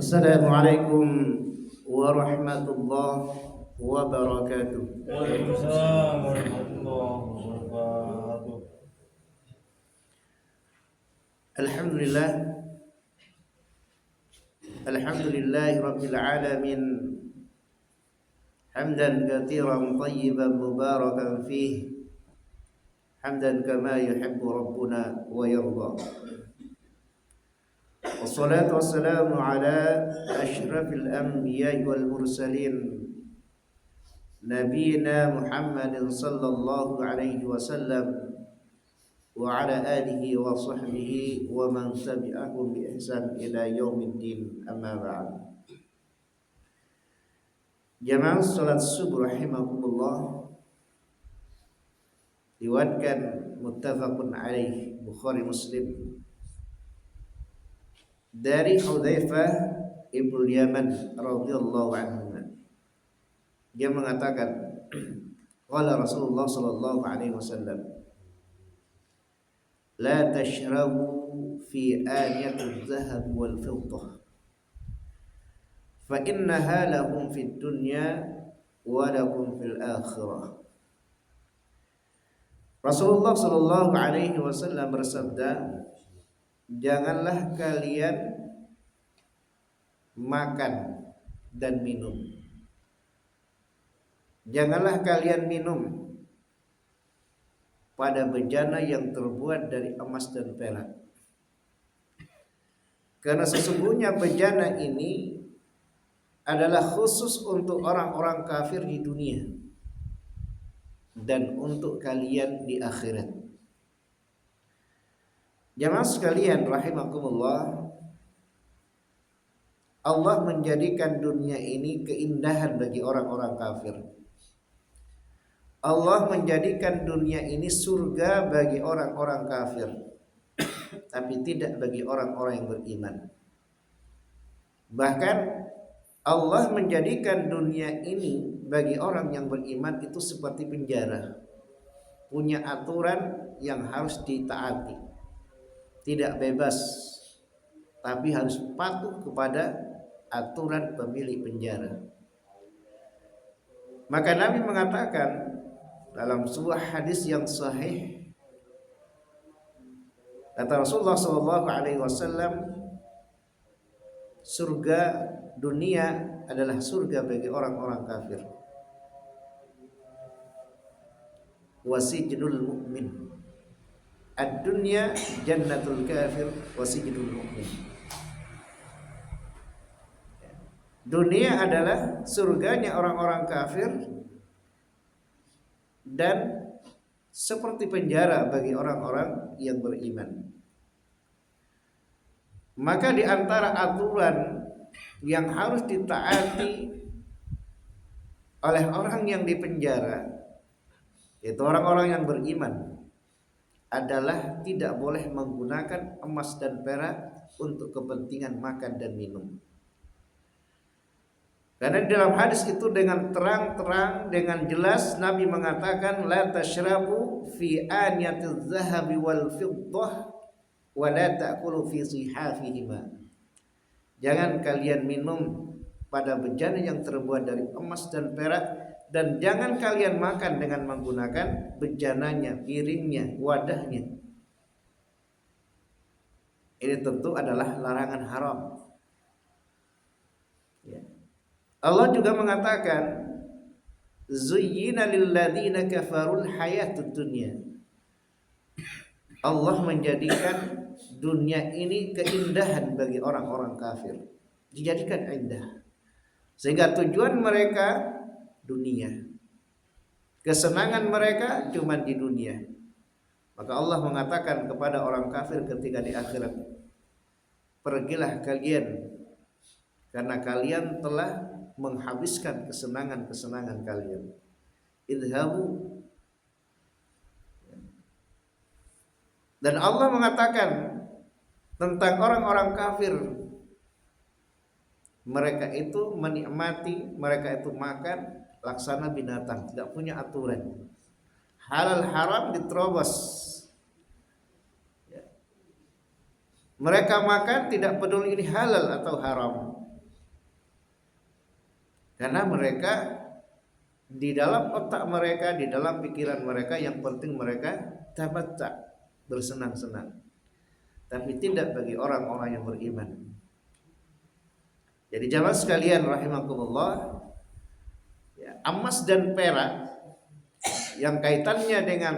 Assalamualaikum warahmatullahi wabarakatuh. Waalaikumsalam warahmatullahi wabarakatuh. Alhamdulillah, alhamdulillahi rabbil alamin. Hamdan katsiran tayyiban mubarakan fihi. Hamdan kama yuhibbu rabbuna wa yarda. Wassalatu wassalamu ala asyrafil anbiya'i wal mursalin Nabiina Muhammadin sallallahu alaihi wasallam wa ala alihi wa sahbihi wa man tabi'ahum bi ihsan ila yaumiddin, amma ba'd. Jamaah salat subuh rahimakumullah, riwayatkan muttafaqun alaih Bukhari Muslim dari Hudzaifah ibnu Yaman radhiyallahu anhu. Dia mengatakan, qala Rasulullah sallallahu alaihi wasallam, la tashrabu fi aniyatil zahab wal fiddah fa innaha lahum fid dunya wa lakum fil akhirah. Rasulullah sallallahu alaihi wasallam bersabda, janganlah kalian makan dan minum. Janganlah kalian minum pada bejana yang terbuat dari emas dan perak. Karena sesungguhnya bejana ini adalah khusus untuk orang-orang kafir di dunia dan untuk kalian di akhirat. Jamaah sekalian rahimakumullah, Allah menjadikan dunia ini keindahan bagi orang-orang kafir. Allah menjadikan dunia ini surga bagi orang-orang kafir, tapi tidak bagi orang-orang yang beriman. Bahkan Allah menjadikan dunia ini bagi orang yang beriman itu seperti penjara, punya aturan yang harus ditaati, tidak bebas, tapi harus patuh kepada aturan pemilik penjara. Maka Nabi mengatakan dalam sebuah hadis yang sahih, kata Rasulullah SAW, surga dunia adalah surga bagi orang-orang kafir. Wasijnul mu'min, ad-dunya jannatul kafir wasijnul mu'min. Dunia adalah surganya orang-orang kafir dan seperti penjara bagi orang-orang yang beriman. Maka di antara aturan yang harus ditaati oleh orang yang dipenjara, yaitu orang-orang yang beriman, adalah tidak boleh menggunakan emas dan perak untuk kepentingan makan dan minum. Karena dalam hadis itu dengan terang-terang, dengan jelas Nabi mengatakan, la tashrabu fi aniyatiz zahabi wal fiddah wa la ta'kulu fi sihafihima. Jangan kalian minum pada bejana yang terbuat dari emas dan perak, dan jangan kalian makan dengan menggunakan bejananya, piringnya, wadahnya. Ini tentu adalah larangan haram. Ya. Allah juga mengatakan, zuyyina lilladzina kafarul hayatud dunya. Allah menjadikan dunia ini keindahan bagi orang-orang kafir, dijadikan indah, sehingga tujuan mereka dunia, kesenangan mereka cuma di dunia. Maka Allah mengatakan kepada orang kafir ketika di akhirat, pergilah kalian, karena kalian telah menghabiskan kesenangan-kesenangan kalian. Idhabu. Dan Allah mengatakan tentang orang-orang kafir, mereka itu menikmati, mereka itu makan laksana binatang, tidak punya aturan. Halal haram diterobos. Mereka makan tidak peduli ini halal atau haram. Karena mereka di dalam otak mereka, di dalam pikiran mereka yang penting mereka tamatta, bersenang-senang. Tapi tidak bagi orang-orang yang beriman. Jadi jamaah sekalian rahimakumullah, ya, emas dan perak yang kaitannya dengan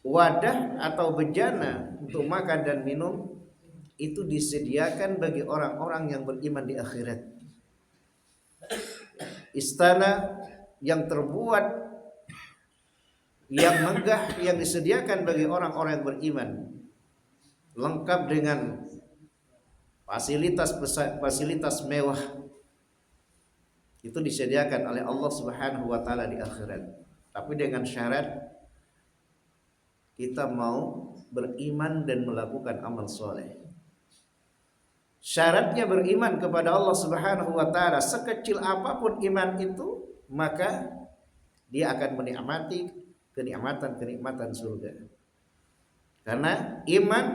wadah atau bejana untuk makan dan minum itu disediakan bagi orang-orang yang beriman di akhirat. Istana yang terbuat yang megah yang disediakan bagi orang-orang yang beriman, lengkap dengan fasilitas mewah, itu disediakan oleh Allah Subhanahu wa taala di akhirat. Tapi dengan syarat kita mau beriman dan melakukan amal soleh. Syaratnya beriman kepada Allah Subhanahu wa taala, sekecil apapun iman itu, maka dia akan menikmati kenikmatan surga. Karena iman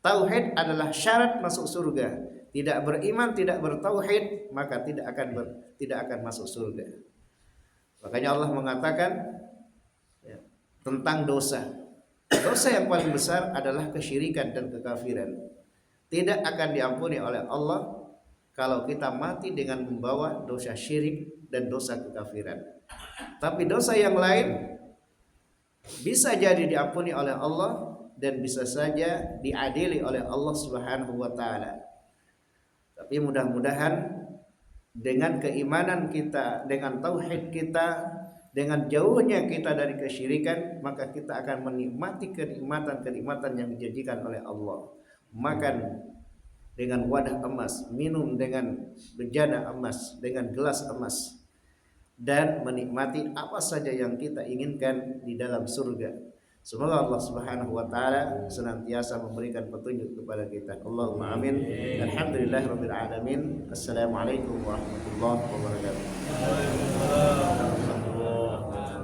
tauhid adalah syarat masuk surga. Tidak beriman, tidak bertauhid, maka tidak akan masuk surga. Makanya Allah mengatakan ya, tentang dosa. Dosa yang paling besar adalah kesyirikan dan kekafiran. Tidak akan diampuni oleh Allah kalau kita mati dengan membawa dosa syirik dan dosa kekafiran. Tapi dosa yang lain bisa jadi diampuni oleh Allah dan bisa saja diadili oleh Allah Subhanahu wa taala. Tapi mudah-mudahan dengan keimanan kita, dengan tauhid kita, dengan jauhnya kita dari kesyirikan, maka kita akan menikmati kenikmatan yang dijanjikan oleh Allah. Makan dengan wadah emas, minum dengan bejana emas, dengan gelas emas, dan menikmati apa saja yang kita inginkan di dalam surga. Semoga Allah Subhanahu wa taala senantiasa memberikan petunjuk kepada kita. Allahumma amin. Alhamdulillahirabbil alamin. Assalamualaikum warahmatullahi wabarakatuh. Waalaikumsalam warahmatullahi wabarakatuh.